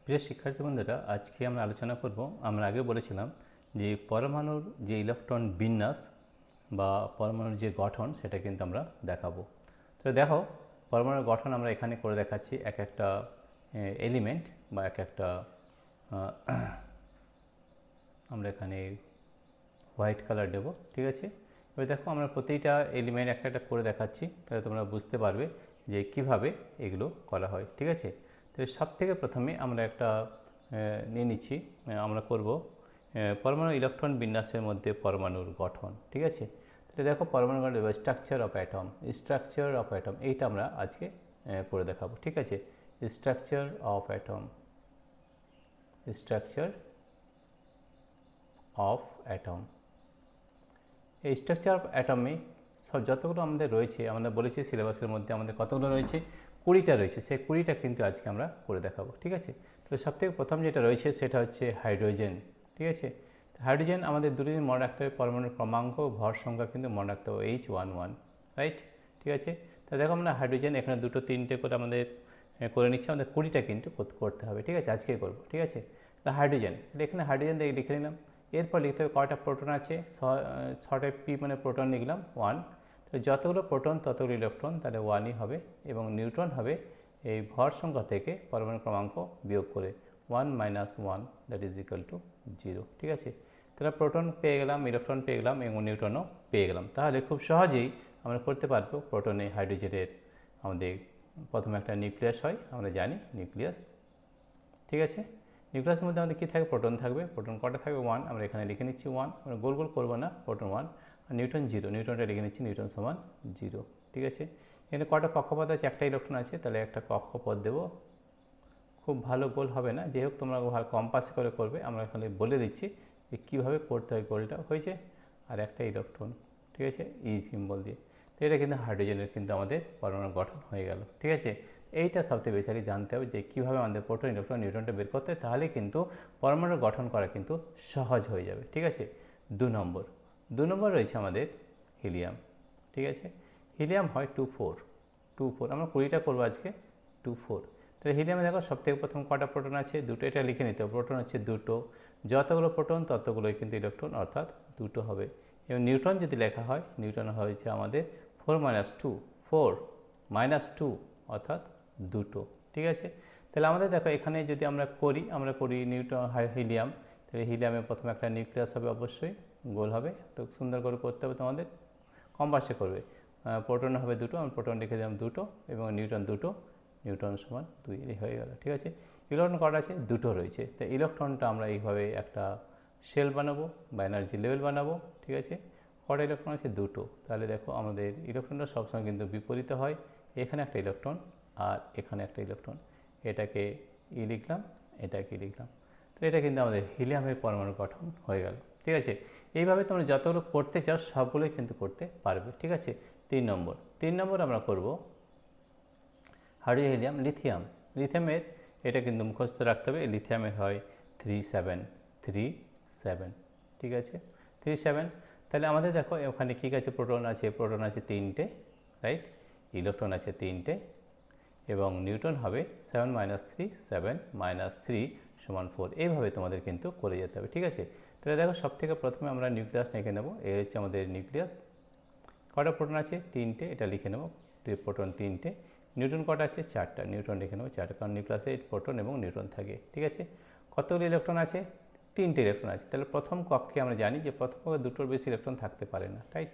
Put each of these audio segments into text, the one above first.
প্রিয় শিক্ষার্থী বন্ধুরা, আজকে আমরা আলোচনা করব। আমরা আগে বলেছিলাম যে পরমাণুর যে ইলেকট্রন বিন্যাস বা পরমাণুর যে গঠন সেটা কিন্তু আমরা দেখাবো। তো দেখো, পরমাণুর গঠন আমরা এখানে করে দেখাচ্ছি এক একটা এলিমেন্ট বা এক একটা আমরা এখানে হোয়াইট কালার দেব। ঠিক আছে, এবার দেখো আমরা প্রতিটা এলিমেন্ট একটা একটা করে দেখাচ্ছি, তাহলে তোমরা বুঝতে পারবে যে কিভাবে এগুলো করা হয়। ঠিক আছে, তো সব থেকে প্রথমে আমরা একটা নিয়ে নিচ্ছি, আমরা করব পরমাণু ইলেকট্রন বিন্যাসের মধ্যে পরমাণুর গঠন। ঠিক আছে, তাহলে দেখো পরমাণু গঠন structure of atom, structure of atom এইটা আমরা আজকে করে দেখাবো। ঠিক আছে, structure of atom, structure of atom. এই স্ট্রাকচার অফ অ্যাটমে সব যতগুলো আমাদের রয়েছে, আমরা বলেছি সিলেবাসের মধ্যে আমাদের কতগুলো রয়েছে, 20টা রয়েছে। সেই 20টা কিন্তু আজকে আমরা করে দেখাবো। ঠিক আছে, তো সবথেকে প্রথম যেটা রয়েছে সেটা হচ্ছে হাইড্রোজেন। ঠিক আছে, হাইড্রোজেন আমাদের দুটো দিন মনে রাখতে হবে, পরমাণুর ক্রমাঙ্ক ভর সংখ্যা কিন্তু মনে রাখতে হবে H11, রাইট। ঠিক আছে, তো দেখো আমরা হাইড্রোজেন এখানে দুটো তিনটে করে আমাদের করে নিচ্ছি, আমাদের 20টা কিন্তু করতে হবে। ঠিক আছে, আজকে করবো। ঠিক আছে, তো হাইড্রোজেন, এখানে হাইড্রোজেন লিখে নিলাম। এরপর লিখতে হবে কয়টা প্রোটন আছে, 6টা পি মানে প্রোটন লিখলাম 1। তো যতগুলো প্রোটন ততগুলো ইলেকট্রন, তাহলে 1ই হবে, এবং নিউট্রন হবে এই ভর সংখ্যা থেকে পরমাণু ক্রমাঙ্ক বিয়োগ করে 1 - 1 দ্যাট ইজ ইকুয়াল টু 0। ঠিক আছে, তাহলে প্রোটন পেয়ে গেলাম, ইলেকট্রন পেয়ে গেলাম এবং নিউট্রনও পেয়ে গেলাম। তাহলে খুব সহজেই আমরা করতে পারবো প্রোটনে হাইড্রোজেনের আমাদের প্রথমে একটা নিউক্লিয়াস হয়, আমরা জানি নিউক্লিয়াস। ঠিক আছে, নিউক্লিয়াসের মধ্যে আমাদের কী থাকবে, প্রোটন থাকবে। প্রোটন কটা থাকবে, 1, আমরা এখানে লিখে নিচ্ছি 1, আমরা গোল গোল করবো না, প্রোটন 1। আর নিউট্রন 0, নিউট্রনটা লিখে নিচ্ছি, নিউট্রন সমান 0। ঠিক আছে, এখানে কটা কক্ষপথ আছে, একটা ইলেকট্রন আছে, তাহলে একটা কক্ষপথ দেবো। খুব ভালো গোল হবে না, যাই হোক তোমরা ভালো কম্পাসে করে করবে, আমরা এখানে বলে দিচ্ছি যে কীভাবে করতে হয়। গোলটা হয়েছে, আর একটা ইলেকট্রন। ঠিক আছে, ই সিম্বল দিয়ে। তো এটা কিন্তু হাইড্রোজেনের কিন্তু আমাদের পরমাণু গঠন হয়ে গেল। ঠিক আছে, এইটা সবথেকে বেশি আগে জানতে হবে যে কীভাবে আমাদের প্রোটন, ইলেকট্রন, নিউট্রনটা বের করতে হয়, তাহলে কিন্তু পরমাণু গঠন করা কিন্তু সহজ হয়ে যাবে। ঠিক আছে, 2 নম্বর রয়েছে আমাদের হিলিয়াম। ঠিক আছে, হিলিয়াম হয় 2 4 আমরা 20টা করবো আজকে, 2 4। তাহলে হিলিয়ামে দেখো সবথেকে প্রথম কটা প্রোটন আছে, দুটো। এটা লিখে নিতে হবে, প্রোটন হচ্ছে দুটো, যতগুলো প্রোটন ততগুলোই কিন্তু ইলেকট্রন, অর্থাৎ দুটো হবে। এবং নিউট্রন যদি লেখা হয়, নিউট্রন হয়েছে আমাদের 4 - 2 অর্থাৎ দুটো। ঠিক আছে, তাহলে আমাদের দেখো এখানে যদি আমরা করি নিউট্রন হিলিয়াম, তাহলে হিলিয়ামে প্রথমে একটা নিউক্লিয়াস হবে, অবশ্যই গোল হবে, একটু সুন্দর করে করতে হবে তোমাদের, কম্পাসে করবে। প্রোটন হবে দুটো, আমি প্রোটন লিখে দিলাম দুটো, এবং নিউট্রন দুটো, নিউট্রন সমান 2 হয়ে গেল। ঠিক আছে, ইলেকট্রন কটা আছে, দুটো রয়েছে। তো ইলেকট্রনটা আমরা এইভাবে একটা শেল বানাবো বা এনার্জি লেভেল বানাবো। ঠিক আছে, কটা ইলেকট্রন আছে, দুটো। তাহলে দেখো আমাদের ইলেকট্রনটা সবসময় কিন্তু বিপরীতে হয়, এখানে একটা ইলেকট্রন আর এখানে একটা ইলেকট্রন, এটাকে ই লিখলাম, এটাকে লিখলাম। তো এটা কিন্তু আমাদের হিলিয়ামের পরমাণু গঠন হয়ে গেল। ঠিক আছে, এইভাবে তোমরা যতগুলো করতে চাও সবগুলোই কিন্তু করতে পারবে। ঠিক আছে, 3 নম্বর আমরা করব হাইড্রোজেন, হিলিয়াম, লিথিয়াম। লিথিয়ামের এটা কিন্তু মুখস্থ রাখতে হবে, লিথিয়ামের হয় 3 7। ঠিক আছে, 3 7। তাহলে আমাদের দেখো ওখানে কী আছে, প্রোটন আছে 3টে, রাইট, ইলেকট্রন আছে 3টে, এবং নিউট্রন হবে 7 - 3 7 - 3 = 4। এইভাবে তোমাদের কিন্তু করে যেতে হবে। ঠিক আছে, তাহলে দেখো সবথেকে প্রথমে আমরা নিউক্লিয়াস লিখে নেব, এই হচ্ছে আমাদের নিউক্লিয়াস। কটা প্রোটন আছে, 3টে, এটা লিখে নেব, প্রোটন 3টে। নিউট্রন কটা আছে, 4টা, নিউট্রন লিখে নেব 4টা, কারণ নিউক্লিয়াসে প্রোটন এবং নিউট্রন থাকে। ঠিক আছে, কতগুলো ইলেকট্রন আছে, 3টে ইলেকট্রন আছে। তাহলে প্রথম কক্ষে আমরা জানি যে প্রথম কক্ষে দুটোর বেশি ইলেকট্রন থাকতে পারে না, রাইট,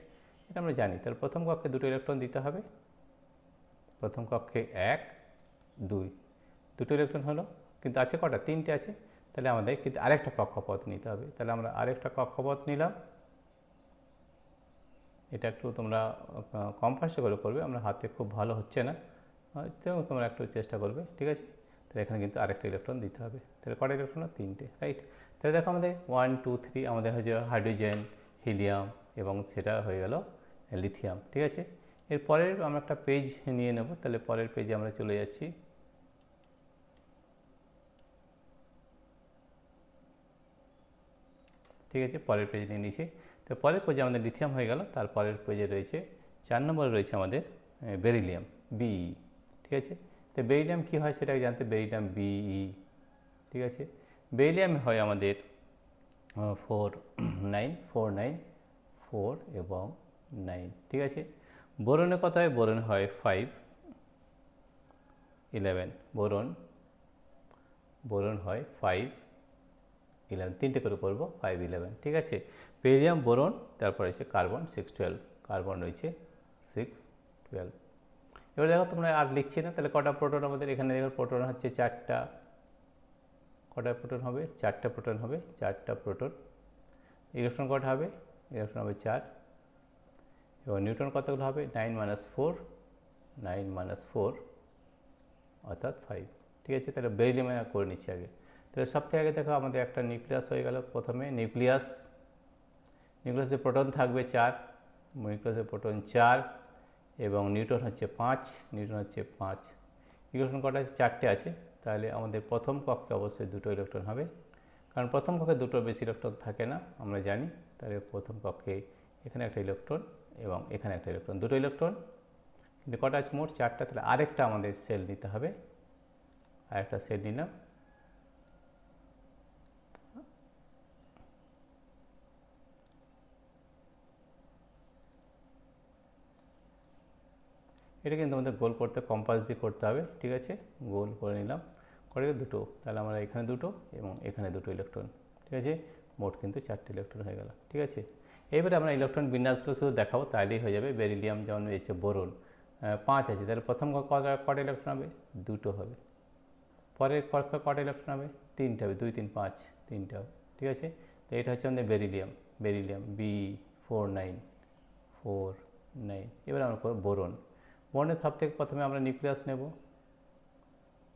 এটা আমরা জানি। তাহলে প্রথম কক্ষে দুটো ইলেকট্রন দিতে হবে, প্রথম কক্ষে 1 2 দুটো ইলেকট্রন হলো, কিন্তু আছে কটা, 3টে আছে। তাহলে আমাদের কিন্তু আরেকটা কক্ষপথ নিতে হবে, তাহলে আমরা আরেকটা কক্ষপথ নিলাম। এটা একটু তোমরা কম্পাসে করে করবে, আমরা হাতে খুব ভালো হচ্ছে না, হয়তো তোমরা একটু চেষ্টা করবে। ঠিক আছে, তাহলে এখানে কিন্তু আরেকটা ইলেকট্রন দিতে হবে। তাহলে কটা ইলেকট্রন, 3টে, রাইট। তাহলে দেখো আমাদের 1 2 3 আমাদের হয়ে যাবে হাইড্রোজেন, হিলিয়াম, এবং সেটা হয়ে গেল লিথিয়াম। ঠিক আছে, এর পরের আমরা একটা পেজ নিয়ে নেব, তাহলে পরের পেজে আমরা চলে যাচ্ছি। ঠিক আছে, পরের পেজে নিয়ে নিয়েছি। তো পরের পেজে আমাদের লিথিয়াম হয়ে গেল, তার পরের পেজে রয়েছে 4 নম্বরে রয়েছে আমাদের বেরিলিয়াম, বিই। ঠিক আছে, তো বেরিলিয়াম কী হয় সেটাকে জানতে, বেরিলিয়াম বিই। ঠিক আছে। বেরিলিয়ামে হয় আমাদের 4 9 4 9 4 এবং 9, ঠিক আছে। বোরনে কত হয়? বোরন হয় 5 11, বোরন হয় 5 11, তিনটে করে করব 5 11, ঠিক আছে। বেরিলিয়াম, বোরন, তারপর আছে কার্বন 6 12, কার্বন রয়েছে 6 12। এবার দেখো তোমরা আর লিখছি না, তাহলে কটা প্রোটন আমাদের এখানে? দেখো প্রোটন হচ্ছে 4টা। কটা প্রোটন হবে? 4টা প্রোটন হবে, 4টা প্রোটন। ইলেকট্রন কটা হবে? ইলেকট্রন হবে 4। এবং নিউটন কতগুলো হবে? 9 - 4, 9 - 4 অর্থাৎ 5, ঠিক আছে। তাহলে বেরিলিয়াম করে নিচ্ছি আগে। তাহলে সব থেকে আগে দেখো আমাদের একটা নিউক্লিয়াস হয়ে গেল। প্রথমে নিউক্লিয়াসে প্রোটন থাকবে 4, নিউক্লিয়াসে প্রোটন 4 এবং নিউটন হচ্ছে 5, ইলেকট্রন কটা আছে? 4টে আছে। তাহলে আমাদের প্রথম কক্ষে অবশ্যই 2টো ইলেকট্রন হবে, কারণ প্রথম কক্ষে 2টোর বেশি ইলেকট্রন থাকে না, আমরা জানি। তাহলে প্রথম কক্ষে এখানে একটা ইলেকট্রন এবং এখানে একটা ইলেকট্রন, 2টো ইলেকট্রন। কিন্তু কটা আছে? মোট 4টা। তাহলে আরেকটা আমাদের সেল নিতে হবে, আরেকটা সেল নিলাম। এটা কিন্তু আমাদের গোল করতে কম্পাস দিয়ে করতে হবে, ঠিক আছে। গোল করে নিলাম, করে 2টো। তাহলে আমরা এখানে 2টো এবং এখানে 2টো ইলেকট্রন, ঠিক আছে। মোট কিন্তু 4টে ইলেকট্রন হয়ে গেল, ঠিক আছে। এবারে আমরা ইলেকট্রন বিন্যাসগুলো শুধু দেখাবো, তাহলেই হয়ে যাবে। বেরিলিয়াম যেমন হচ্ছে, বোরন 5 আছে, তাহলে প্রথম কটা ইলেকট্রন হবে? 2টো হবে। পরের কক্ষে কটা ইলেকট্রন হবে? 3টে হবে, 2 3 5, 3টে হবে, ঠিক আছে। তো এটা হচ্ছে আমাদের বেরিলিয়াম B49. এবার আমরা করব বোরন। বোরনের সব থেকে প্রথমে আমরা নিউক্লিয়াস নেব।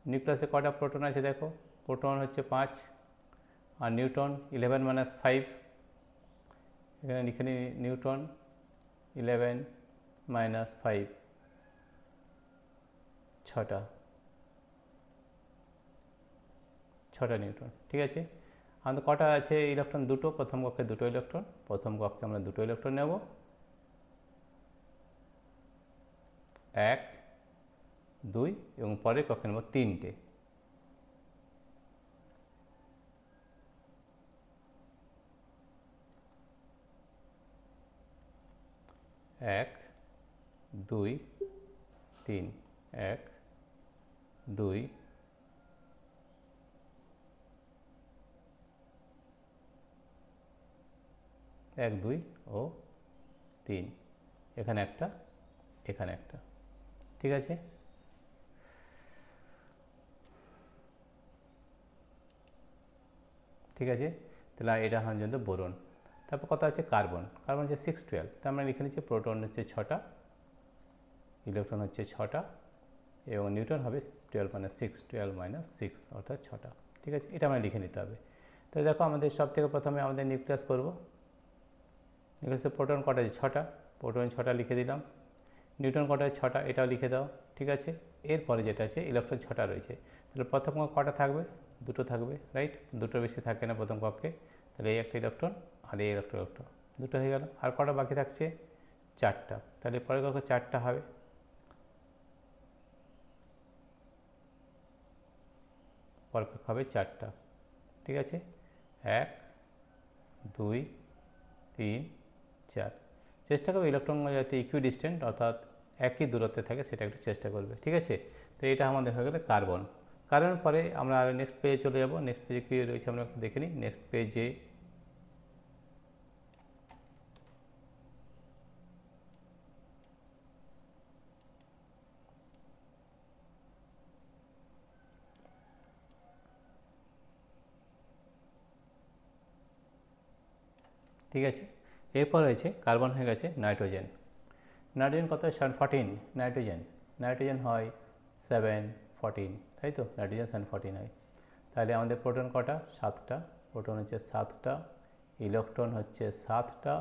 নিউক্লিয়াসে কটা প্রোটন আছে? দেখো, প্রোটন হচ্ছে 5 আর নিউটন 11 - 5। এখানে লিখে নিই নিউটন 11 - 5, 6টা নিউটন, ঠিক আছে। আমাদের কটা আছে ইলেকট্রন? 2টো। প্রথম কক্ষে 2টো ইলেকট্রন, প্রথম কক্ষে আমরা 2টো ইলেকট্রন নেব। 1 2 এবং পরের কক্ষে নেব 3টে। 1 2 3, 1 2 1 2 ও 3, এখানে একটা, এখানে একটা, ঠিক আছে। ঠিক আছে, তাহলে এটা হচ্ছে বোরন। তারপর কত আছে? কার্বন হচ্ছে 6 12। তার আমরা লিখে নিচ্ছি প্রোটন হচ্ছে 6টা, ইলেকট্রন হচ্ছে 6টা এবং নিউটন হবে 12 - 6, 12 - 6 অর্থাৎ 6টা, ঠিক আছে। এটা আমরা লিখে নিতে হবে। তো দেখো আমাদের সব থেকে প্রথমে আমাদের নিউক্লিয়াস করব। নিউক্লিয়াসে প্রোটন কটা আছে? 6টা, প্রোটন 6টা লিখে দিলাম। নিউটন কটা আছে? 6টা, এটাও লিখে দাও, ঠিক আছে। এরপরে যেটা আছে ইলেকট্রন 6টা রয়েছে, তাহলে প্রথম কটা থাকবে? 2টো থাকবে, রাইট। 2টোর বেশি থাকে না প্রথম কক্ষে, তাহলে এই একটা ইলেকট্রন আর এই ইলেকট্রন, 2টো হয়ে গেল। আর কটা বাকি থাকছে? 4টা, তাহলে পরের কক্ষে 4টা হবে, পরের কক্ষে হবে 4টা, ঠিক আছে। 1 2 3 4। চেষ্টা করবে ইলেকট্রনগুলো যাতে ইকুইডিস্টেন্ট অর্থাৎ একই দূরত্বে থাকে, সেটা একটু চেষ্টা করবে, ঠিক আছে। তো এটা আমাদের হয়ে গেল কার্বন। কার্বনের পরে আমরা আর নেক্সট পেজে চলে যাব। নেক্সট পেজে কী রয়েছে আমরা একটু দেখে নিই। নেক্সট পেজে ঠিক আছে। এরপর রয়েছে কার্বন, হয়ে গেছে নাইট্রোজেন। নাইট্রোজেন কত? 7 14। নাইট্রোজেন হয় 7 14, তাই তো। নাইট্রোজেন 7 14 হয়। তাহলে আমাদের প্রোটন কটা? 7টা, প্রোটন হচ্ছে 7টা, ইলেকট্রন হচ্ছে 7টা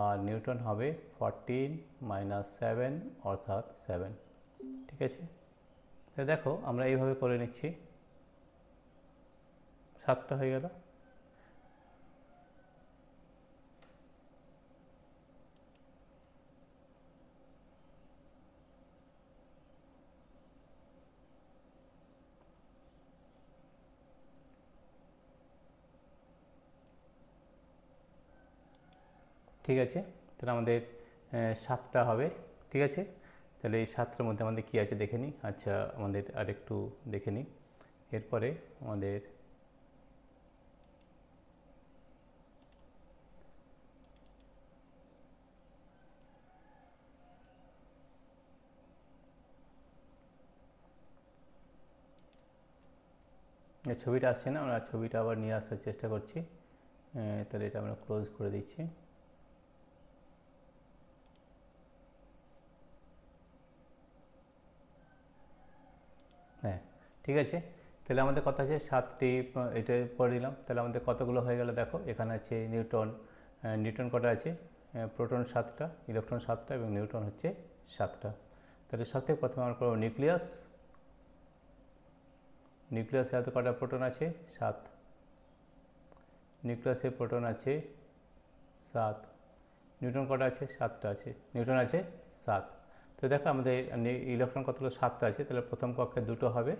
আর নিউটন হবে 14 - 7 অর্থাৎ 7, ঠিক আছে। তো দেখো আমরা এইভাবে করে নিচ্ছি, 7টা হয়ে গেল। ঠিক আছে, তাহলে আমাদের 7টা হবে। ঠিক আছে, তাহলে এই 7টার মধ্যে আমাদের কী আছে দেখে নিই। আচ্ছা, আমাদের আরেকটু দেখে নিই। এরপরে আমাদের ছবিটা আসছে না, আমরা ছবিটা আবার নিয়ে আসার চেষ্টা করছি। তাহলে এটা আমরা ক্লোজ করে দিচ্ছি। হ্যাঁ, ঠিক আছে, তাহলে আমাদের কথা আছে 7টি, এটা পড়ে দিলাম। তাহলে আমাদের কতগুলো হয়ে গেল দেখো, এখানে আছে নিউটন। নিউটন কটা আছে? প্রোটন 7টা, ইলেকট্রন 7টা এবং নিউটন হচ্ছে 7টা। তাহলে সবথেকে প্রথমে আমরা করবো নিউক্লিয়াস। নিউক্লিয়াসে এত কটা প্রোটন আছে? 7। নিউক্লিয়াসে প্রোটন আছে 7। নিউটন কটা আছে? 7টা আছে। নিউটন আছে 7। তো দেখো আমাদের ইলেকট্রন কতগুলো? 7টা আছে। তাহলে প্রথম কক্ষে 2টো হবে,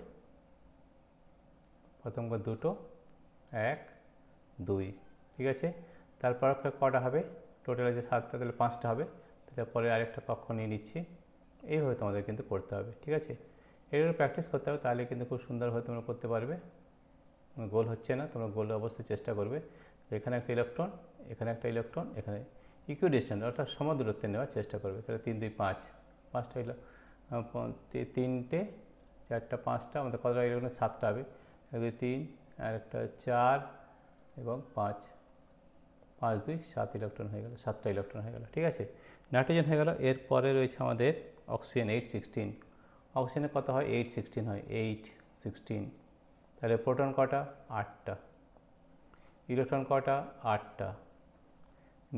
প্রথম কক্ষে 2টো, 1 2। ঠিক আছে, তারপর কটা হবে? টোটাল আছে 7টা, তাহলে 5টা হবে। তাহলে পরে আরেকটা কক্ষ নিয়ে নিচ্ছি। এইভাবে তোমাদের কিন্তু করতে হবে। ঠিক আছে, এগুলো প্র্যাকটিস করতে হবে, তাহলে কিন্তু খুব সুন্দরভাবে তোমরা করতে পারবে। গোল হচ্ছে না, তোমরা গোলে অবশ্যই চেষ্টা করবে। এখানে একটা ইলেকট্রন, এখানে একটা ইলেকট্রন, এখানে ইকুইডিস্ট্যান্ট অর্থাৎ সমদূরত্বে নেওয়ার চেষ্টা করবে। তাহলে 3 2 5, 5টা হলো, 3টে 4টা 5টা, আমাদের কতটা ইলেকট্রন? 7টা হবে। 1 2 3, আর একটা 4 এবং 5, 5 2 7 ইলেকট্রন হয়ে গেল, 7টা ইলেকট্রন হয়ে গেল। ঠিক আছে, নাইট্রোজেন হয়ে গেল। এরপরে রয়েছে আমাদের অক্সিজেন 8 16। অক্সিজেনে কত হয়? 8 16 হয়, 8 16। তাহলে প্রোটন কটা? 8টা। ইলেকট্রন কটা? 8টা।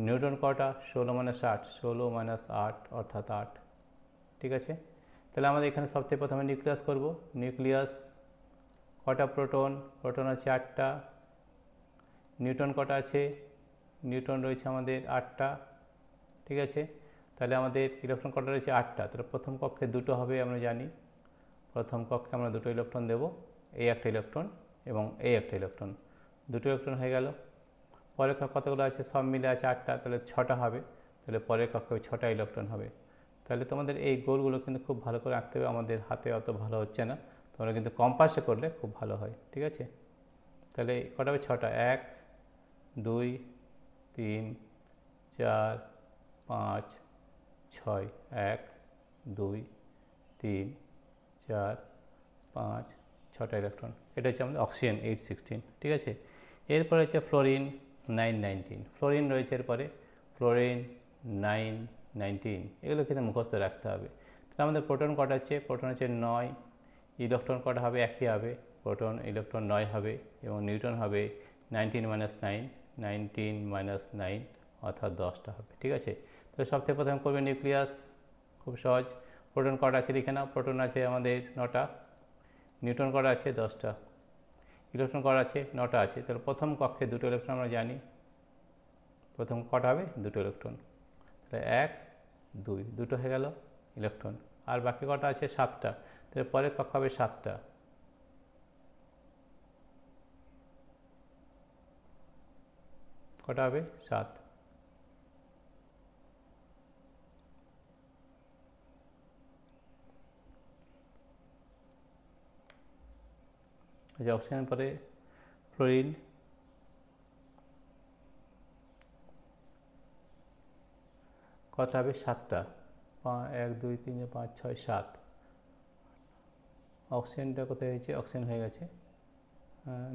নিউটন কটা? 16 - 8, 16 - 8 অর্থাৎ 8। ঠিক আছে, তাহলে আমাদের এখানে সবথেকে প্রথমে নিউক্লিয়াস করব। নিউক্লিয়াস কটা প্রোটন? প্রোটন আছে 8টা। নিউটন কটা আছে? নিউটন রয়েছে আমাদের 8টা। ঠিক আছে, তাহলে আমাদের ইলেকট্রন কটা রয়েছে? 8টা। তাহলে প্রথম কক্ষে 2টো হবে, আমরা জানি। প্রথম কক্ষে আমরা 2টো ইলেকট্রন দেব, এই একটা ইলেকট্রন এবং এই একটা ইলেকট্রন, 2টো ইলেকট্রন হয়ে গেল। পরের কক্ষে কতগুলো আছে? সব মিলে আছে 8টা, তাহলে 6টা হবে। তাহলে পরের কক্ষে 6টা ইলেকট্রন হবে। তাহলে তোমাদের এই গোলগুলো কিন্তু খুব ভালো করে আঁকতে হবে। আমাদের হাতে অত ভালো হচ্ছে না, তোমরা কিন্তু কম্পাসে করলে খুব ভালো হয়। ঠিক আছে, তাহলে কটা হবে? 6টা। 1 2 3 4 5 6, 1 2 3 4 5 6টা ইলেকট্রন। এটা হচ্ছে আমাদের অক্সিজেন 8 16। ঠিক আছে, এরপরে হচ্ছে ফ্লোরিন 9 19। ফ্লোরিন রয়েছে এরপরে, ফ্লোরিন 9 19, এগুলো কিন্তু মুখস্থ রাখতে হবে। তাহলে আমাদের প্রোটন কটা আছে? প্রোটন হচ্ছে 9। ইলেকট্রন কটা হবে? একই হবে, প্রোটন ইলেকট্রন 9 হবে এবং নিউটন হবে 19 - 9, 19 - 9 অর্থাৎ 10টা হবে। ঠিক আছে, তাহলে সবথেকে প্রথমে করবে নিউক্লিয়াস, খুব সহজ। প্রোটন কটা আছে লিখে নাও। প্রোটন আছে আমাদের 9টা। নিউটন কটা আছে? 10টা। ইলেকট্রন কটা আছে? 9টা আছে। তাহলে প্রথম কক্ষে 2টো ইলেকট্রন আমরা জানি। প্রথম কটা হবে? 2টো ইলেকট্রন। তাহলে 1 2, 2টো হয়ে গেল ইলেকট্রন। আর বাকি কটা আছে? 7টা। তাহলে পরের কক্ষ হবে 7টা। কটা হবে? 7। অক্সিজেন পরে ফ্লোরিন, কটা হবে? 7টা। 1 2 3 4 5 6 7। অক্সিজেনটা কোথায় হয়েছে? অক্সিজেন হয়ে গেছে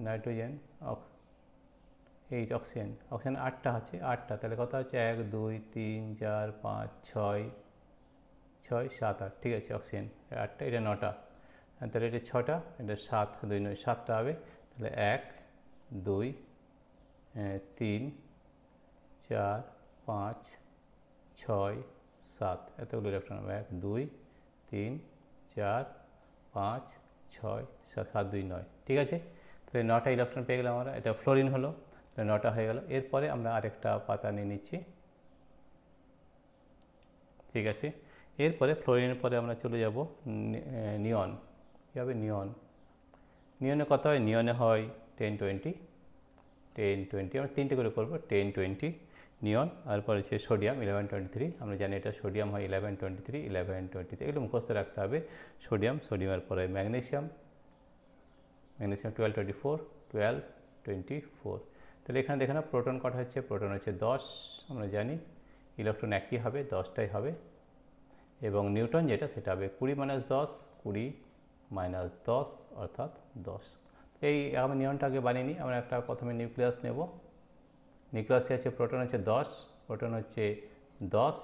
নাইট্রোজেন 8। অক্সিজেন, অক্সিজেন 8টা আছে, 8টা। তাহলে কত হচ্ছে? 1 2 3 4 5 6 6 7 8। ঠিক আছে, অক্সিজেন 8টা, এটা 9টা। তাহলে এটা 6টা, এটা 7 2 9, 7টা হবে। তাহলে 1 2 3 4 5 6 7, এতগুলো ইলেকট্রন হবে। 1 2 3 4 5 6 7 7 2 9। ঠিক আছে, তাহলে 9টা ইলেকট্রন পেয়ে গেলাম আমরা। এটা ফ্লোরিন হলো, তাহলে 9টা হয়ে গেল। এরপরে আমরা আরেকটা পাতা নিয়ে নিচ্ছি। ঠিক আছে, এরপরে ফ্লোরিনের পরে আমরা চলে যাব নিয়ন। কী হবে? নিয়ন। নিয়নে কত হয়? নিয়নে হয় 10 20, 10 20। আমরা 3টে করে করবো, 10 20। নিয়ন, তারপর হচ্ছে সোডিয়াম 1123, আমরা জানি এটা সোডিয়াম হয় 1123, 1123, এগুলো মুখস্থ রাখতে হবে। সোডিয়ামের পরে ম্যাগনেসিয়াম 1224, 1224। তাহলে এখানে দেখে না প্রোটন কটা হচ্ছে, প্রোটন হচ্ছে 10, আমরা জানি ইলেকট্রন একই হবে, 10টাই হবে, এবং নিউটন যেটা সেটা হবে 20 - 10, 20 - 10 অর্থাৎ 10। এই আমি নিয়নটাকে বানিয়ে নিই। আমরা একটা প্রথমে নিউক্লিয়াস নেব। নিউক্লিয়াসে আছে প্রোটন হচ্ছে 10, প্রোটন হচ্ছে 10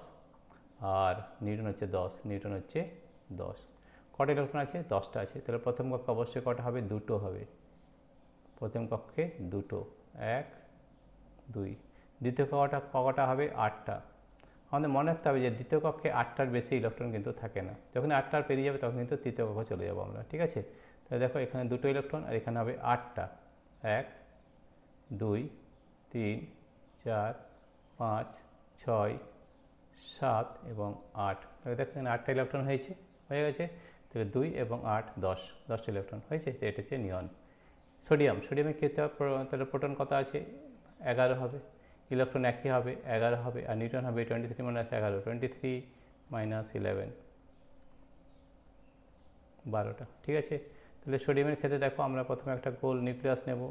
আর নিউটন হচ্ছে 10, নিউটন হচ্ছে 10। কটা ইলেকট্রন আছে? 10টা আছে। তাহলে প্রথম কক্ষে অবশ্যই কটা হবে? দুটো হবে। প্রথম কক্ষে দুটো, 1 2। দ্বিতীয় কক্ষটা হবে 8টা। আমাদের মনে রাখতে হবে যে দ্বিতীয় কক্ষে 8টার বেশি ইলেকট্রন কিন্তু থাকে না। যখন 8টার পেরিয়ে যাবে তখন কিন্তু তৃতীয় কক্ষে চলে যাবো আমরা, ঠিক আছে? তাহলে দেখো এখানে দুটো ইলেকট্রন আর এখানে হবে 8টা, 1 2 3 4 5 6 7 এবং 8। তাহলে দেখো এখানে 8টা ইলেকট্রন হয়ে গেছে। তাহলে 2 এবং 8 10টা ইলেকট্রন হয়েছে। তো এটা হচ্ছে নিয়ন। সোডিয়ামের ক্ষেত্রে তাহলে প্রোটন কত আছে? 11 হবে, ইলেকট্রন একই হবে, 11 হবে, আর নিউটন হবে 23 - 11, 23 - 11, 12টা, ঠিক আছে? তাহলে সোডিয়ামের ক্ষেত্রে দেখো আমরা প্রথমে একটা গোল নিউক্লিয়াস নেব।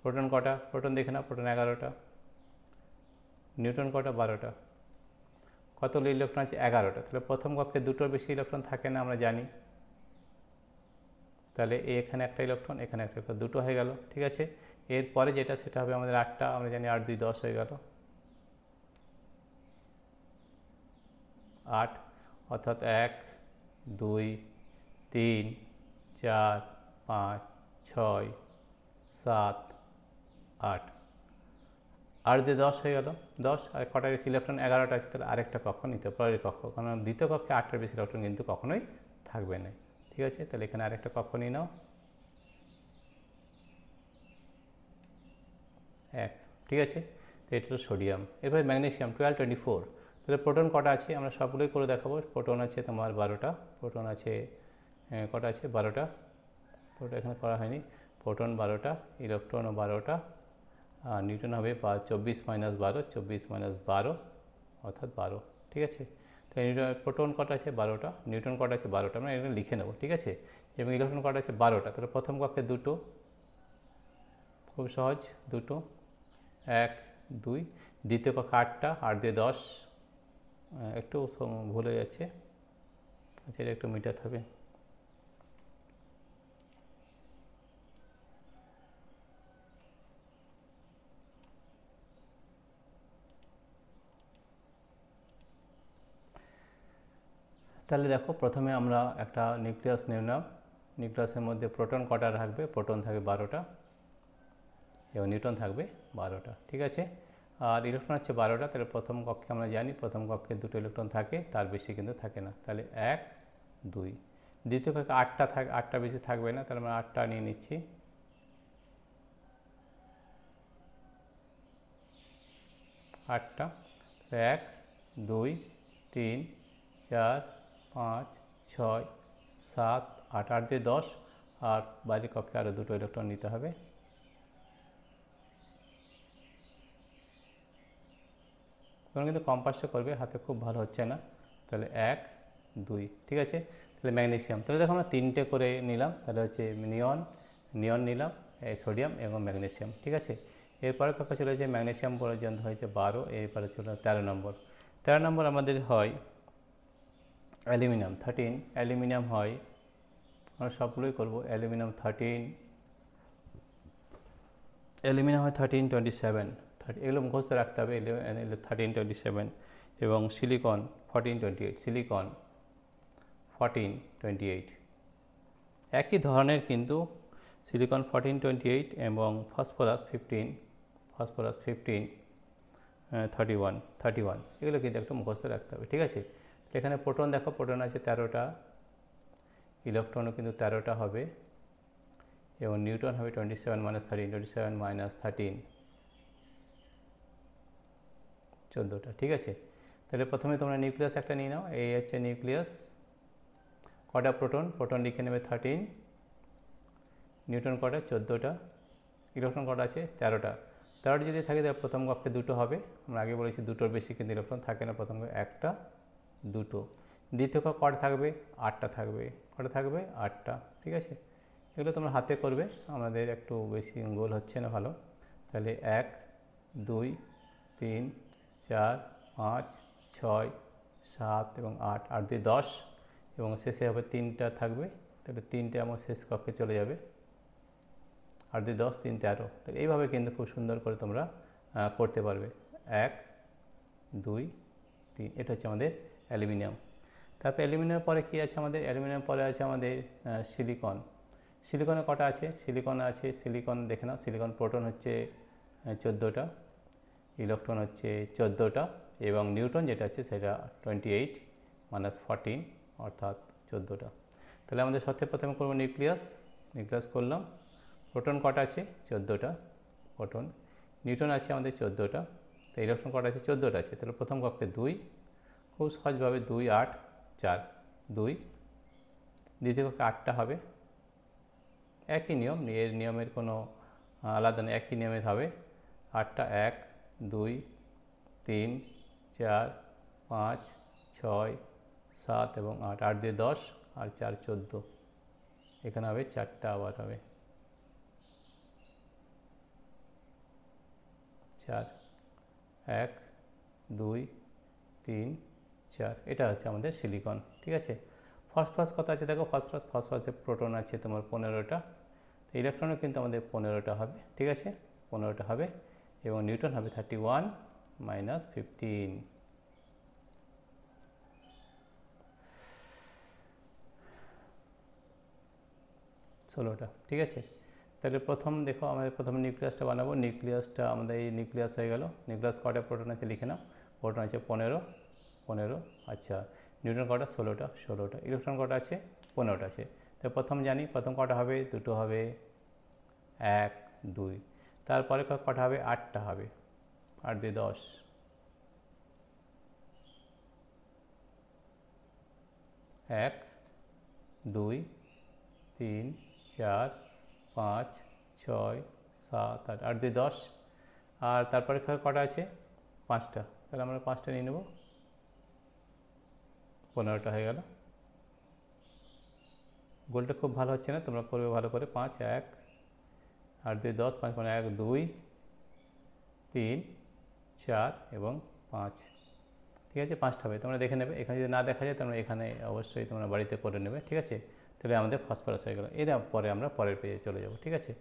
প্রোটন কটা? প্রোটন দেখে না, প্রোটন 11টা, নিউটন কটা? 12টা। কতগুলো ইলেকট্রন আছে? 11টা। তাহলে প্রথম কক্ষে দুটোর বেশি ইলেকট্রন থাকে না, আমরা জানি। তাহলে এখানে একটা ইলেকট্রন, এখানে একটা ইলেকট্রন, দুটো হয়ে গেল, ঠিক আছে? এরপরে যেটা সেটা হবে আমাদের 8টা, আমরা জানি 8 2 10 হয়ে গেল, 8, অর্থাৎ 1 2 3 4 5 6 7 8, 8 দিয়ে 10 হয়ে গেল, 10। আর কটা ইলেকট্রন? 11টা আছে। তাহলে আরেকটা কক্ষ নিতে, পরের কক্ষ, কারণ দ্বিতীয় কক্ষে 8টার বেশি ইলেকট্রন কিন্তু কখনোই থাকবে না, ঠিক আছে? তাহলে এখানে আরেকটা কক্ষ নিয়ে নাও, 1, ঠিক আছে? তো এটা হলো সোডিয়াম। এরপরে ম্যাগনেসিয়াম 1224। তাহলে প্রোটন কটা আছে? আমরা সবগুলোই করে দেখাবো। প্রোটন আছে তোমার 12টা, প্রোটন আছে কটা আছে? 12টা। প্রোটন এখানে করা হয়নি। প্রোটন 12টা, ইলেকট্রনও 12টা, আর নিউটন হবে 24 - 12, 24 - 12 অর্থাৎ 12, ঠিক আছে? তাই প্রোটন কটা আছে? 12টা, নিউটন কটা আছে? 12টা। আমরা এখানে লিখে নেব, ঠিক আছে? এবং ইলেকট্রন কটা আছে? 12টা। তাহলে প্রথম কক্ষে দুটো, খুব সহজ, দুটো, 1 2। দ্বিতীয় কক্ষে 8টা, 8 দিয়ে 10, একটু ভুল হয়ে যাচ্ছে, আচ্ছা এটা একটু মেটাতে হবে। তাহলে দেখো প্রথমে আমরা একটা নিউক্লিয়াস নিলাম। নিউক্লিয়াসের মধ্যে প্রোটন কটা থাকবে? প্রোটন থাকবে 12টা এবং নিউটন থাকবে 12টা, ঠিক আছে? আর ইলেকট্রন হচ্ছে 12টা। তাহলে প্রথম কক্ষে আমরা জানি প্রথম কক্ষে দুটো ইলেকট্রন থাকে, তার বেশি কিন্তু থাকে না। তাহলে 1 2। দ্বিতীয় কক্ষে 8টা থাকে, 8টা বেশি থাকবে না, তাহলে আমরা 8টা নিয়ে নিচ্ছি, 8টা। 1 2 3 4 5 6 7 8, 8 দিয়ে 10, আর বাইরে কক্ষে আরও দুটো ইলেকট্রন নিতে হবে। তখন কিন্তু কম্পাসটা করবে, হাতে খুব ভালো হচ্ছে না। তাহলে 1 2, ঠিক আছে? তাহলে ম্যাগনেসিয়াম, তাহলে দেখো আমরা 3টে করে নিলাম। তাহলে হচ্ছে নিয়ন নিলাম, সোডিয়াম এবং ম্যাগনেসিয়াম, ঠিক আছে? এরপরে কক্ষ চলে যায় ম্যাগনেসিয়াম পর্যন্ত হয়েছে 12, এরপরে চলে 13 নম্বর। 13 নম্বর আমাদের হয় অ্যালুমিনিয়াম 13। অ্যালুমিনিয়াম হয়, আমরা সবগুলোই করবো। অ্যালুমিনিয়াম 13, অ্যালুমিনিয়াম হয় 13 27, এগুলো মুখস্থ রাখতে হবে। 13 27 এবং সিলিকন 14 28, সিলিকন 14 28 একই ধরনের কিন্তু সিলিকন 14 28 এবং ফসফরাস 15 31 এগুলো কিন্তু একটা মুখস্থ রাখতে হবে, ঠিক আছে? এখানে প্রোটন দেখো, প্রোটন আছে 13টা, ইলেকট্রনও কিন্তু 13টা হবে, এবং নিউটন হবে 27 - 13, 27 - 13 14টা, ঠিক আছে? তাহলে প্রথমে তোমরা নিউক্লিয়াস একটা নিয়ে নাও। এই হচ্ছে নিউক্লিয়াস। কটা প্রোটন? প্রোটন লিখে নেবে 13, নিউটন কটা? 14টা, ইলেকট্রন কটা আছে? 13টা। তেরোটা যদি থাকে তাহলে প্রথম কক্ষে দুটো হবে, আমরা আগে বলেছি দুটোর বেশি কিন্তু ইলেকট্রন থাকে না প্রথম কক্ষে, একটা দুটো। দ্বিতীয় কক্ষে কটা থাকবে? আটটা থাকবে। কটা থাকবে? আটটা। ঠিক আছে, এগুলো তোমরা হাতে করবে, আমাদের একটু বেশি গোল হচ্ছে না ভালো। তাহলে 1 2 3 4 5 6 7 এবং 8, 8 দিয়ে 10 এবং শেষে হবে 3টা থাকবে, তাহলে 3টে আমার শেষ কক্ষে চলে যাবে। 8 দিয়ে 10, 3 13। তাহলে এইভাবে কিন্তু খুব সুন্দর করে তোমরা করতে পারবে। 1 2 3, এটা হচ্ছে আমাদের অ্যালুমিনিয়াম। তারপরে অ্যালুমিনিয়ামের পরে কী আছে আমাদের? অ্যালুমিনিয়াম পরে আছে আমাদের সিলিকন। সিলিকনে কটা আছে? সিলিকন আছে, সিলিকন দেখে নাও, সিলিকন প্রোটন হচ্ছে 14টা, ইলেকট্রন হচ্ছে 14টা এবং নিউট্রন যেটা আছে সেটা 28 - 14 অর্থাৎ 14টা। তাহলে আমাদের সবথেকে প্রথমে করবো নিউক্লিয়াস। নিউক্লিয়াস করলাম। প্রোটন কটা আছে? 14টা প্রোটন। নিউট্রন আছে আমাদের 14টা, তো ইলেকট্রন কটা আছে? 14টা আছে। তাহলে প্রথম কক্ষে 2, খুব সহজভাবে 2 8 4 2। দ্বিতীয় কক্ষে 8টা হবে, একই নিয়ম, এর নিয়মের কোনো আলাদা নেই, একই নিয়মের হবে। 8টা 1 2 3 4 5 6 7 এবং 8, 8 দিয়ে 10 আর 4 14, এখানে হবে 4টা আবার হবে 4 1 2 3 4, এটা হচ্ছে আমাদের সিলিকন। ঠিক আছে, ফসফরাস কত আছে দেখো? ফসফরাসে প্রোটন আছে তোমার 15টা, তো ইলেকট্রনও কিন্তু আমাদের 15টা হবে। ঠিক আছে, 15টা হবে এবং নিউট্রন হবে 31 - 15, 16টা। ঠিক আছে, তাহলে প্রথম দেখো আমাদের প্রথমে নিউক্লিয়াসটা বানাবো। নিউক্লিয়াসটা আমাদের এই নিউক্লিয়াস হয়ে গেল। নিউক্লিয়াস কটা প্রোটন আছে লিখে নাও। প্রোটন আছে 15। আচ্ছা, নিউট্রন কটা? 16টা। ইলেকট্রন কটা আছে? 15টা আছে। তো প্রথম জানি প্রথম কটা হবে? দুটো হবে, 1 2। তারপরে কটা হবে? 8টা হবে, 8 দিয়ে 10, 1 2 3 4 5 6 7 8, 8 দিয়ে 10। আর তারপরে কটা আছে? 5টা, তাহলে আমরা 5টা নিয়ে নেব, 15টা হয়ে গেল। গোলটা খুব ভালো হচ্ছে না, তোমরা করবে ভালো করে। 5 1 8 দিয়ে 10, 5 1 2 3 4 এবং 5। ঠিক আছে, 5টা হবে, তোমরা দেখে নেবে। এখানে যদি না দেখা যায় তোমরা এখানে অবশ্যই তোমরা বাড়িতে করে নেবে। ঠিক আছে, তাহলে আমাদের ফসফরাস হয়ে গেল। এর পরে আমরা পরের পেজে চলে যাব। ঠিক আছে,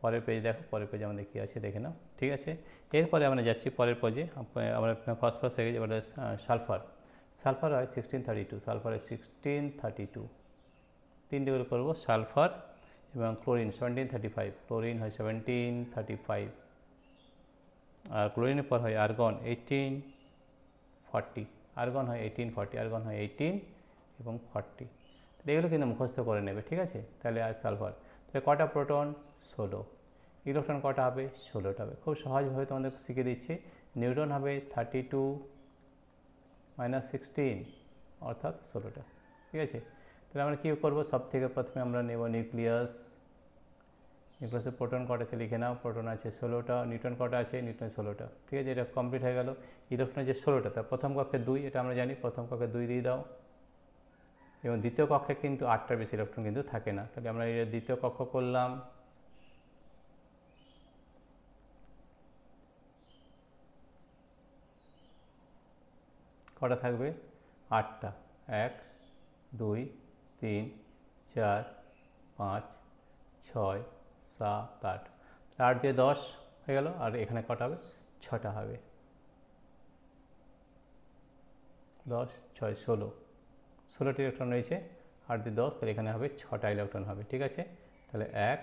পরের পেজ দেখো, পরের পেজে আমাদের কী আছে দেখে নাও। ঠিক আছে, এরপরে আমরা যাচ্ছি পরের পেজে। আমরা ফসফরাস হয়ে গেছে, এবারে সালফার। সালফার হয় 1632, সালফার হয় 1632। তিনটে করে করবো, সালফার এবং ক্লোরিন 1735, ক্লোরিন হয় 1735। আর ক্লোরিনের পর হয় আর্গন 1840, আর্গন হয় 1840, আর্গন হয় 18 এবং 40। এগুলো কিন্তু মুখস্থ করে নেবে। ঠিক আছে, তাহলে আর সালফার, তাহলে কটা প্রোটন? 16। ইলেকট্রন কটা হবে? 16টা হবে। খুব সহজভাবে তোমাদের শিখিয়ে দিচ্ছি। নিউট্রন হবে 32 - 16 অর্থাৎ 16টা। ঠিক আছে, তাহলে আমরা কী করবো? সব থেকে প্রথমে আমরা নেব নিউক্লিয়াস। নিউক্লিয়াসের প্রোটন কটা আছে লিখে নাও। প্রোটন আছে 16টা। নিউট্রন কটা আছে? নিউট্রন 16টা। ঠিক আছে, এটা কমপ্লিট হয়ে গেল। ইলেকট্রন যে 16টা, তার প্রথম কক্ষে 2, এটা আমরা জানি, প্রথম কক্ষে 2 দিয়ে দাও। এবং দ্বিতীয় কক্ষে কিন্তু 8টার বেশি ইলেকট্রন কিন্তু থাকে না, তাহলে আমরা এটা দ্বিতীয় কক্ষ করলাম। কটা থাকবে? 8টা, 1 2 3 4 5 6 7 8, 8 দিয়ে 10 হয়ে গেল। আর এখানে কটা হবে? 6টা হবে, 10 6 16, 16টি ইলেকট্রন রয়েছে। 8 দিয়ে 10, তাহলে এখানে হবে 6টা ইলেকট্রন হবে। ঠিক আছে, তাহলে 1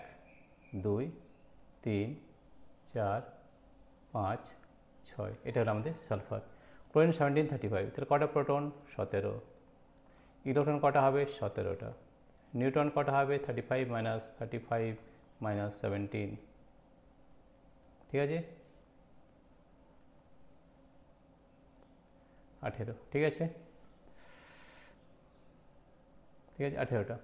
2 3 4 5 6, এটা হলো আমাদের সালফার। ক্লোরিন 1735, তাহলে কটা প্রোটন? 17। ইলেকট্রন কটা হবে? 17টা। নিউট্রন কটা হবে? 35 - 35 - 17। ঠিক আছে, 18। ঠিক আছে, ঠিক আছে, 18টা।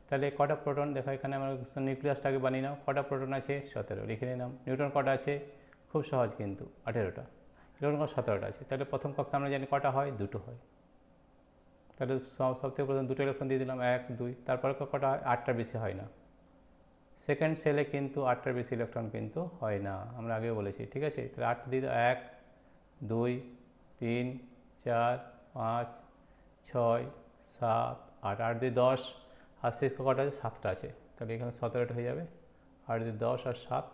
তাহলে কটা প্রোটন দেখো, এখানে আমরা নিউক্লিয়াসটাকে বানিয়ে নাও। কটা প্রোটন আছে? 17, লিখে নিলাম। নিউট্রন কটা আছে? খুব সহজ কিন্তু 18টা, ইলেকট্রন কণা 17টা আছে। তাহলে প্রথম কক্ষে আমরা জানি কটা হয়, দুটো হয়। তাহলে সবথেকে প্রথম দুটো ইলেকট্রন দিয়ে দিলাম, 1 2, তারপরে কটা হয়, 8টার বেশি হয় না। সেকেন্ড সেলে কিন্তু 8টার বেশি ইলেকট্রন কিন্তু হয় না, আমরা আগেও বলেছি, ঠিক আছে। তাহলে 8 দিয়ে 1 2 3 4 5 6 7 8, 8 দিয়ে 10, আর শেষ কটা আছে, 7টা আছে। তাহলে এখানে 17টা হয়ে যাবে, 8 দিয়ে 10 আর 7,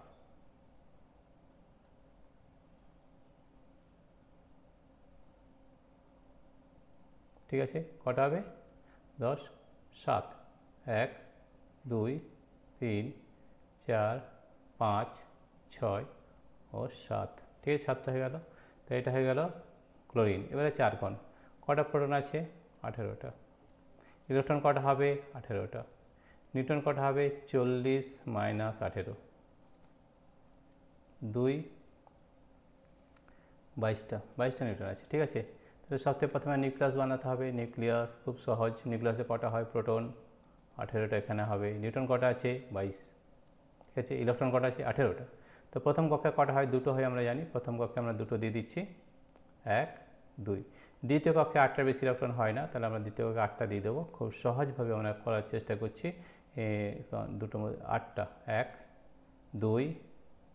ঠিক আছে। কটা হবে, 10 7, 1 2 3 4 5 6 ও 7, ঠিক আছে, 7টা হয়ে গেল। তো এটা হয়ে গেল ক্লোরিন। এবারে 4 কোণ, কটা প্রোটন আছে, 18টা। ইলেকট্রন কটা হবে, 18টা। নিউটন কটা হবে, 40 মাইনাস 18, 2 22টা নিউটন আছে, ঠিক আছে। তাহলে সবথেকে প্রথমে নিউক্লিয়াস বানাতে হবে। নিউক্লিয়াস খুব সহজ, নিউক্লিয়াসে কটা হয়, প্রোটন 18টা এখানে হবে। নিউটন কটা আছে, 22, ঠিক আছে। ইলেকট্রন কটা আছে, 18টা। তো প্রথম কক্ষে কটা হয়, দুটো হয় আমরা জানি। প্রথম কক্ষে আমরা দুটো দিয়ে দিচ্ছি, 1 2। দ্বিতীয় কক্ষে 8টার বেশি ইলেকট্রন হয় না, তাহলে আমরা দ্বিতীয় কক্ষে 8টা দিয়ে দেবো। খুব সহজভাবে আমরা করার চেষ্টা করছি। দুটোর মধ্যে 8টা, 1 2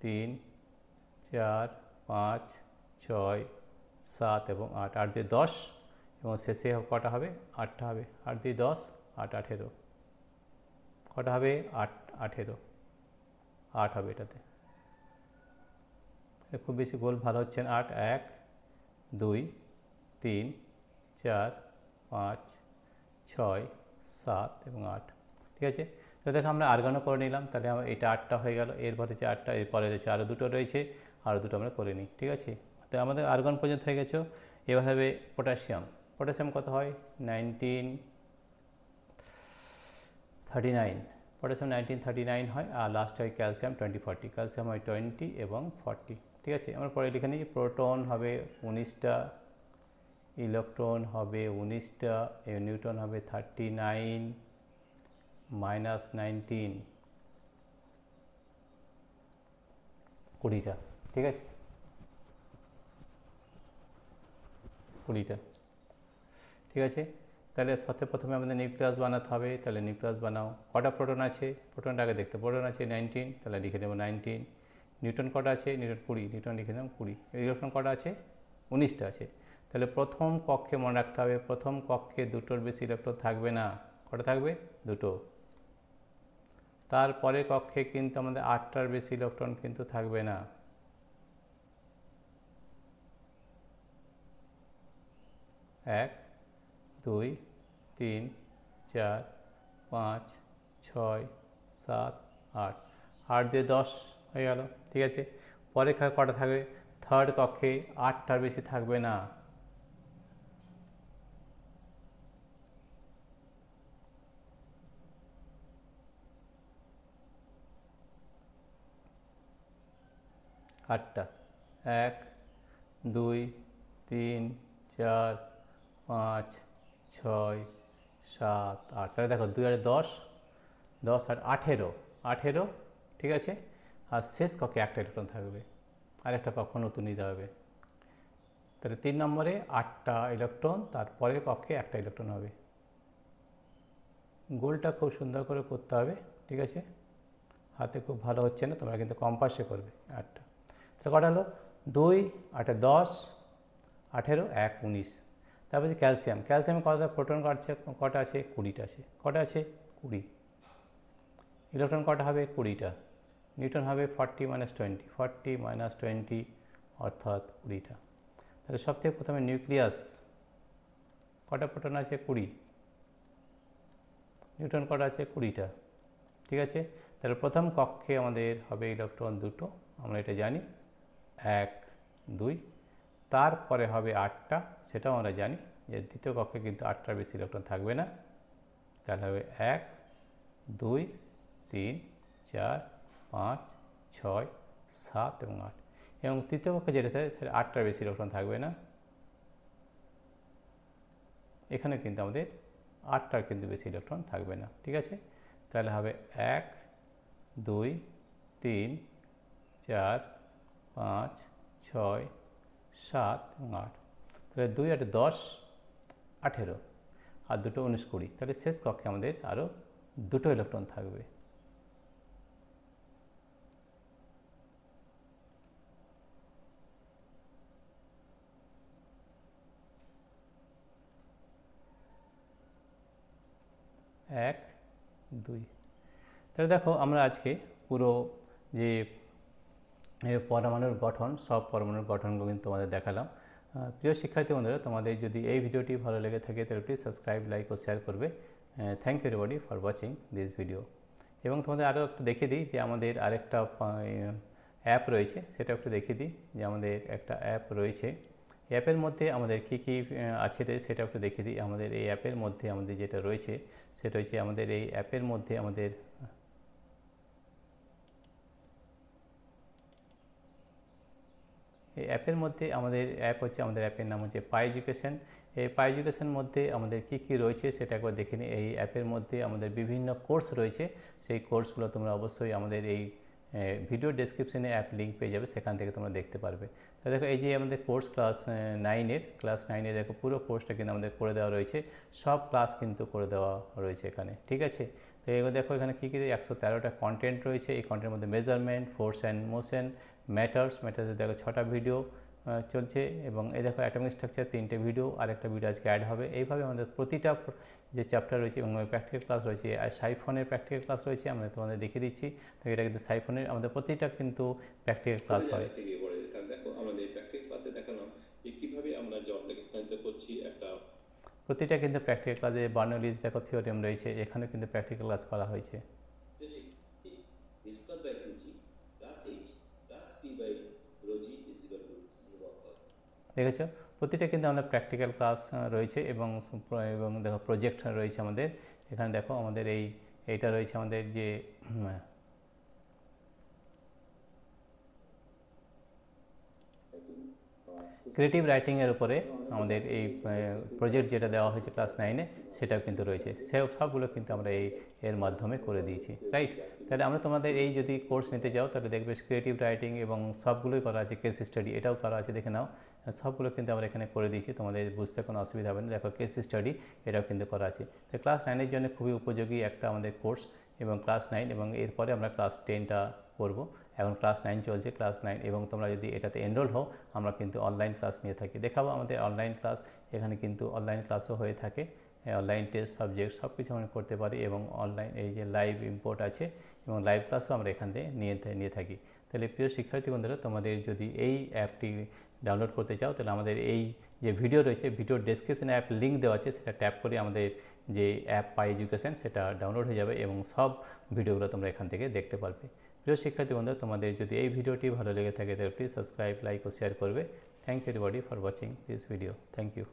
3 4 5 6 7 এবং 8, 8 দিয়ে 10, এবং শেষে কটা হবে, 8টা হবে। 8 দিয়ে 10 8 18, কটা হবে, 8 18, 8 হবে এটাতে। খুব বেশি গোল ভালো হচ্ছে না। 8 1 2 3 4 5 6 7 এবং 8, ঠিক আছে। তো দেখো আমরা আর্গনও করে নিলাম। তাহলে আমার এটা 8টা হয়ে গেল, এরপরে হচ্ছে 8টা, এরপরে হচ্ছে আরও দুটো রয়েছে, আরও দুটো আমরা করে নিই, ঠিক আছে। তো আমাদের আর্গন পর্যন্ত হয়ে গেছে। এবার হবে পটাশিয়াম। পটাশিয়াম কত হয়, 1939, পটাশিয়াম 1939 হয়। আর লাস্ট হয় ক্যালসিয়াম 20 40, ক্যালসিয়াম হয় 20 এবং 40, ঠিক আছে। আমরা পরে লিখে নিই, প্রোটন হবে 19টা, ইলেকট্রন হবে 19টা, নিউট্রন হবে 39 মাইনাস 19, 20টা, ঠিক আছে, 20টা, ঠিক আছে। তাহলে সাথে প্রথমে আমাদের নিউক্লিয়াস বানাতে হবে। তাহলে নিউক্লিয়াস বানাও। কটা প্রোটন আছে, প্রোটনটা আগে দেখতে। প্রোটন আছে 19, তাহলে লিখে দেবো 19। নিউটন কটা আছে, নিউটন 20, নিউটন লিখে দেবো 20। ইলেকট্রন কটা আছে, 19টা আছে। তাহলে প্রথম কক্ষে মনে রাখতে হবে, প্রথম কক্ষে দুটোর বেশি ইলেকট্রন থাকবে না। কটা থাকবে, দুটো। তারপরে কক্ষে কিন্তু আমাদের 8টার বেশি ইলেকট্রন কিন্তু থাকবে না। এক 2 3 4 5 6 7 8, 8 দিয়ে 10 হয়ে গেল, ঠিক আছে। পরে কটা থাকবে, থার্ড কক্ষে 8টার বেশি থাকবে না। আটটা, 1 2 3 4 5 6 7 8, তাহলে দেখো 2 আর 10, 10 আর 18, 18, ঠিক আছে। আর শেষ কক্ষে একটা ইলেকট্রন থাকবে, আর একটা কক্ষ নতুন নিতে হবে। তাহলে 3 নম্বরে 8টা ইলেকট্রন, তারপরে কক্ষে একটা ইলেকট্রন হবে। গোলটা খুব সুন্দর করে করতে হবে, ঠিক আছে। হাতে খুব ভালো হচ্ছে না, তোমরা কিন্তু কম্পাসে করবে। 8টা, তাহলে কটা হলো, 2 8 10 18 1 19। তারপরে ক্যালসিয়াম। ক্যালসিয়ামে কটা প্রোটন কটা আছে, 20টা আছে। কটা আছে, 20। ইলেকট্রন কটা হবে, 20টা। নিউটন হবে 40 - 20, 40 - 20 অর্থাৎ 20টা। তাহলে সবথেকে প্রথমে নিউক্লিয়াস, কটা প্রোটন আছে, 20। নিউটন কটা আছে, 20টা, ঠিক আছে। তাহলে প্রথম কক্ষে আমাদের হবে ইলেকট্রন দুটো, আমরা এটা জানি, 1 2। তারপরে হবে 8টা, সেটাও আমরা জানি যে দ্বিতীয় কক্ষে কিন্তু 8টার বেশি ইলেকট্রন থাকবে না। তাহলে হবে 1 2 3 4 5 6 7 এবং 8, এবং তৃতীয় কক্ষে যেটা থাকে সেটা 8টার বেশি ইলেকট্রন থাকবে না। এখানে কিন্তু আমাদের 8টার কিন্তু বেশি ইলেকট্রন থাকবে না, ঠিক আছে। তাহলে হবে 1 2 3 4 5, 6, 7 এবং 8। তাহলে 2 8 10, 18 আর দুটো 19 20। তাহলে শেষ কক্ষে আমাদের আরও দুটো ইলেকট্রন থাকবে। এক, দুই। তাহলে দেখো আমরা আজকে পুরো যে পরমাণুর গঠন, সব পরমাণুর গঠনগুলো কিন্তু তোমাদের দেখালাম। প্রিয় শিক্ষার্থী বন্ধুরা, তোমাদের যদি এই ভিডিওটি ভালো লেগে থাকে তাহলে প্লিজ সাবস্ক্রাইব, লাইক ও শেয়ার করবে। Thank you everybody for watching this video. এবং তোমাদের আরও একটু দেখিয়ে দিই যে আমাদের আরেকটা অ্যাপ রয়েছে, সেটা একটু দেখিয়ে দিই যে আমাদের একটা অ্যাপ রয়েছে। অ্যাপের মধ্যে আমাদের কী কী আছে সেটা একটু দেখিয়ে দিই। আমাদের এই অ্যাপের মধ্যে আমাদের যেটা রয়েছে সেটা হচ্ছে আমাদের এই অ্যাপের মধ্যে আমাদের এই অ্যাপের মধ্যে আমাদের অ্যাপ হচ্ছে, আমাদের অ্যাপের নাম হচ্ছে পাই এডুকেশন। এই পাই এডুকেশন মধ্যে আমাদের কী কী রয়েছে সেটা একবার দেখে নিই। এই অ্যাপের মধ্যে আমাদের বিভিন্ন কোর্স রয়েছে, সেই কোর্সগুলো তোমরা অবশ্যই আমাদের এই ভিডিও ডেসক্রিপশনে অ্যাপ লিঙ্ক পেয়ে যাবে, সেখান থেকে তোমরা দেখতে পারবে। তো দেখো এই যে আমাদের কোর্স ক্লাস 9-এর দেখো পুরো কোর্সটা কিন্তু আমাদের করে দেওয়া রয়েছে, সব ক্লাস কিন্তু করে দেওয়া রয়েছে এখানে, ঠিক আছে। তো এবার দেখো এখানে কী কী 113টা কন্টেন্ট রয়েছে। এই কন্টেন্টের মধ্যে মেজারমেন্ট, ফোর্স অ্যান্ড মোশন, ম্যাটার্সে দেখো 6টা ভিডিও চলছে। এবং এই দেখো অ্যাটমিক স্ট্রাকচার 3টে ভিডিও, আর একটা ভিডিও আজকে অ্যাড হবে। এইভাবে আমাদের প্রতিটা যে চ্যাপ্টার রয়েছে এবং প্র্যাকটিক্যাল ক্লাস রয়েছে, আর সাইফনের প্র্যাকটিক্যাল ক্লাস রয়েছে, আমরা তোমাদের দেখিয়ে দিচ্ছি। তো এটা কিন্তু সাইফনের আমাদের প্রতিটা কিন্তু প্র্যাকটিক্যাল ক্লাস হয়। দেখো আমাদের প্র্যাকটিক্যাল ক্লাসে দেখালাম যে কিভাবে আমরা জড়তাকে স্থানান্তর করছি একটা প্রতিটা কিন্তু প্র্যাকটিক্যাল ক্লাসে বার্নৌলিজ দেখো থিওরেম রয়েছে, এখানে কিন্তু প্র্যাকটিক্যাল ক্লাস করা হয়েছে। দেখেছো প্রতিটা কিন্তু আমাদের প্র্যাকটিক্যাল ক্লাস রয়েছে এবং দেখো প্রজেক্ট রয়েছে আমাদের এখানে। দেখো আমাদের এইটা রয়েছে আমাদের যে ক্রিয়েটিভ রাইটিংয়ের উপরে আমাদের এই প্রজেক্ট যেটা দেওয়া হয়েছে ক্লাস 9-এ, সেটাও কিন্তু রয়েছে। সবগুলো কিন্তু আমরা এর মাধ্যমে করে দিয়েছি, রাইট। তাহলে আমরা তোমাদের এই যদি কোর্স নিতে চাও তাহলে দেখবে ক্রিয়েটিভ রাইটিং এবং সবগুলোই করা আছে, কেস স্টাডি এটাও করা আছে, দেখে নাও। সবগুলো কিন্তু আমরা এখানে করে দিয়েছি, তোমাদের বুঝতে কোনো অসুবিধা হবে না। দেখো কেস স্টাডি এটাও কিন্তু করা আছে। তো ক্লাস 9-এর জন্য খুবই উপযোগী একটা আমাদের কোর্স, এবং ক্লাস 9 এবং এরপরে আমরা ক্লাস 10টা করব। এখন ক্লাস 9 চলছে, ক্লাস 9, এবং তোমরা যদি এটাতে এনরোল হও আমরা কিন্তু অনলাইন ক্লাস নিয়ে থাকি। দেখাবো আমাদের অনলাইন ক্লাস, এখানে কিন্তু অনলাইন ক্লাসও হয়ে থাকে, অনলাইন টেস্ট সাবজেক্ট সব কিছু আমরা করতে পারি, এবং অনলাইন এই যে লাইভ ইম্পোর্ট আছে এবং লাইভ ক্লাসও আমরা এখান থেকে নিয়ে থাকি। তাহলে প্রিয় শিক্ষার্থী বন্ধুরা, তোমাদের যদি এই অ্যাপটি ডাউনলোড করতে চাও তাহলে আমাদের এই যে ভিডিও রয়েছে, ভিডিওর ডেসক্রিপশনে অ্যাপ লিঙ্ক দেওয়া আছে, সেটা ট্যাপ করে আমাদের যে অ্যাপ পাই এডুকেশন সেটা ডাউনলোড হয়ে যাবে এবং সব ভিডিওগুলো তোমরা এখান থেকে দেখতে পারবে। প্রিয় শিক্ষার্থী বন্ধুরা, তোমাদের যদি এই ভিডিওটি ভালো লেগে থাকে তাহলে প্লিজ সাবস্ক্রাইব, লাইক ও শেয়ার করবে। Thank you everybody for watching this video. Thank you.